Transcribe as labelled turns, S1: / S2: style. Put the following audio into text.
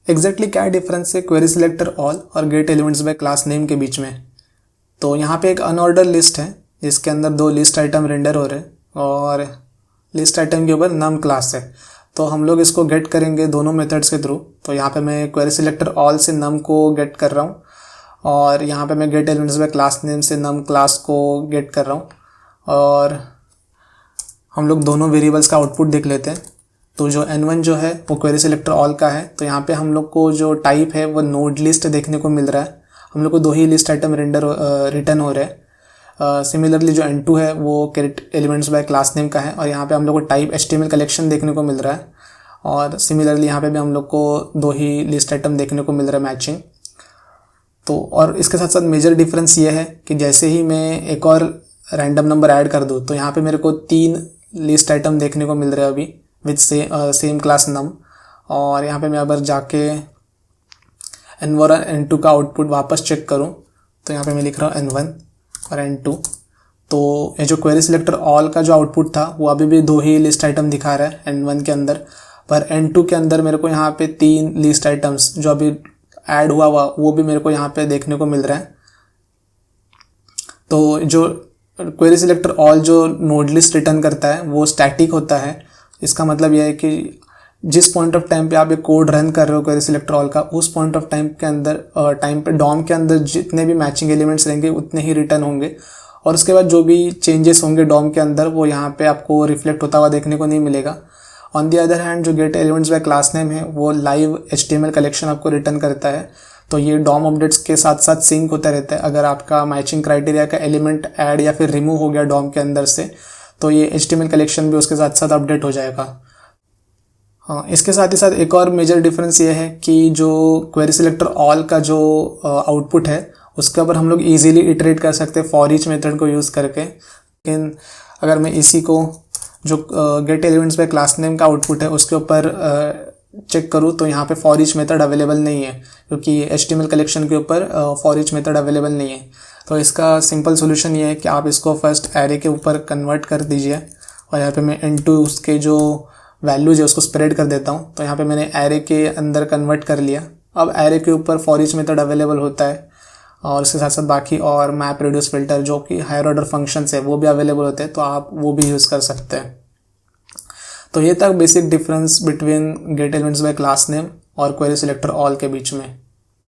S1: Exactly क्या difference है query selector all और gate elements bye class name के बीच में? तो यहाँ पे एक अनऑर्डर लिस्ट है जिसके अंदर दो लिस्ट आइटम रेंडर हो रहे हैं और लिस्ट आइटम के ऊपर नम क्लास है। तो हम लोग इसको गेट करेंगे दोनों मेथड्स के थ्रू। तो यहाँ पे मैं क्वेरी सिलेक्टर ऑल से नम को गेट कर रहा हूँ और यहाँ पे मैं gate elements bye class name से नम क्लास को गेट कर रहा हूँ। और हम लोग दोनों वेरिएबल्स का आउटपुट देख लेते हैं। तो जो n1 जो है वो क्वेरी सिलेक्टर ऑल का है, तो यहाँ पे हम लोग को जो टाइप है वो नोड लिस्ट देखने को मिल रहा है। हम लोग को दो ही लिस्ट आइटम रिटर्न हो रहे हैं। सिमिलरली जो n2 है वो gate elements bye class name का है और यहाँ पे हम लोग को टाइप HTML कलेक्शन देखने को मिल रहा है। और सिमिलरली यहाँ पे भी हम लोग को दो ही लिस्ट आइटम देखने को मिल रहा है मैचिंग। तो और इसके साथ साथ मेजर डिफरेंस ये है कि जैसे ही मैं एक और रैंडम नंबर ऐड कर दूँ तो यहाँ पे मेरे को 3 लिस्ट आइटम देखने को मिल रहे हैं अभी विथ सेम क्लास नम। और यहाँ पे मैं अगर जाके n1 और n2 का आउटपुट वापस चेक करूँ तो यहाँ पे मैं लिख रहा हूँ n1 और n2। तो ये जो क्वेरी सिलेक्टर ऑल का जो आउटपुट था वो अभी भी दो ही लिस्ट आइटम दिखा रहा है n1 के अंदर, पर n2 के अंदर मेरे को यहाँ पे 3 लिस्ट आइटम्स जो अभी ऐड हुआ वो भी मेरे को यहाँ पे देखने को मिल रहा है। तो जो क्वेरी सिलेक्टर ऑल जो नोड लिस्ट रिटर्न करता है वो स्टैटिक होता है। इसका मतलब यह है कि जिस पॉइंट ऑफ टाइम पे आप एक कोड रन कर रहे हो क्वेरी सिलेक्टर ऑल का, उस पॉइंट ऑफ टाइम के अंदर टाइम पे डॉम के अंदर जितने भी मैचिंग एलिमेंट्स रहेंगे उतने ही रिटर्न होंगे। और उसके बाद जो भी चेंजेस होंगे डॉम के अंदर वो यहाँ पे आपको रिफ्लेक्ट होता हुआ देखने को नहीं मिलेगा। ऑन दी अदर हैंड जो gate elements bye class name है वो लाइव HTML कलेक्शन आपको रिटर्न करता है। तो ये डॉम अपडेट्स के साथ साथ सिंक होता रहता है। अगर आपका मैचिंग क्राइटेरिया का एलिमेंट ऐड या फिर रिमूव हो गया डॉम के अंदर से तो ये HTML कलेक्शन भी उसके साथ साथ अपडेट हो जाएगा। हाँ, इसके साथ ही साथ एक और मेजर डिफरेंस ये है कि जो क्वेरी सिलेक्टर ऑल का जो आउटपुट है उसके ऊपर हम लोग इजीली इटरेट कर सकते हैं फॉर ईच मेथड को यूज़ करके। लेकिन अगर मैं इसी को जो gate elements bye class name का आउटपुट है उसके ऊपर चेक करूँ तो यहाँ पे फॉर ईच मेथड अवेलेबल नहीं है, क्योंकि HTML कलेक्शन के ऊपर फॉर ईच मेथड अवेलेबल नहीं है। तो इसका सिंपल सोल्यूशन ये है कि आप इसको फर्स्ट एरे के ऊपर कन्वर्ट कर दीजिए और यहाँ पे मैं n2 उसके जो वैल्यूज है उसको स्प्रेड कर देता हूँ। तो यहाँ पे मैंने एरे के अंदर कन्वर्ट कर लिया। अब एरे के ऊपर फॉर ईच मेथड अवेलेबल होता है और उसके साथ साथ बाकी और मैप रेडियस फिल्टर जो कि हायर ऑर्डर फंक्शंस है वो भी अवेलेबल होते हैं, तो आप वो भी यूज़ कर सकते हैं। तो ये था basic difference between gate elements bye class name और क्वेरी सिलेक्टर ऑल के बीच में।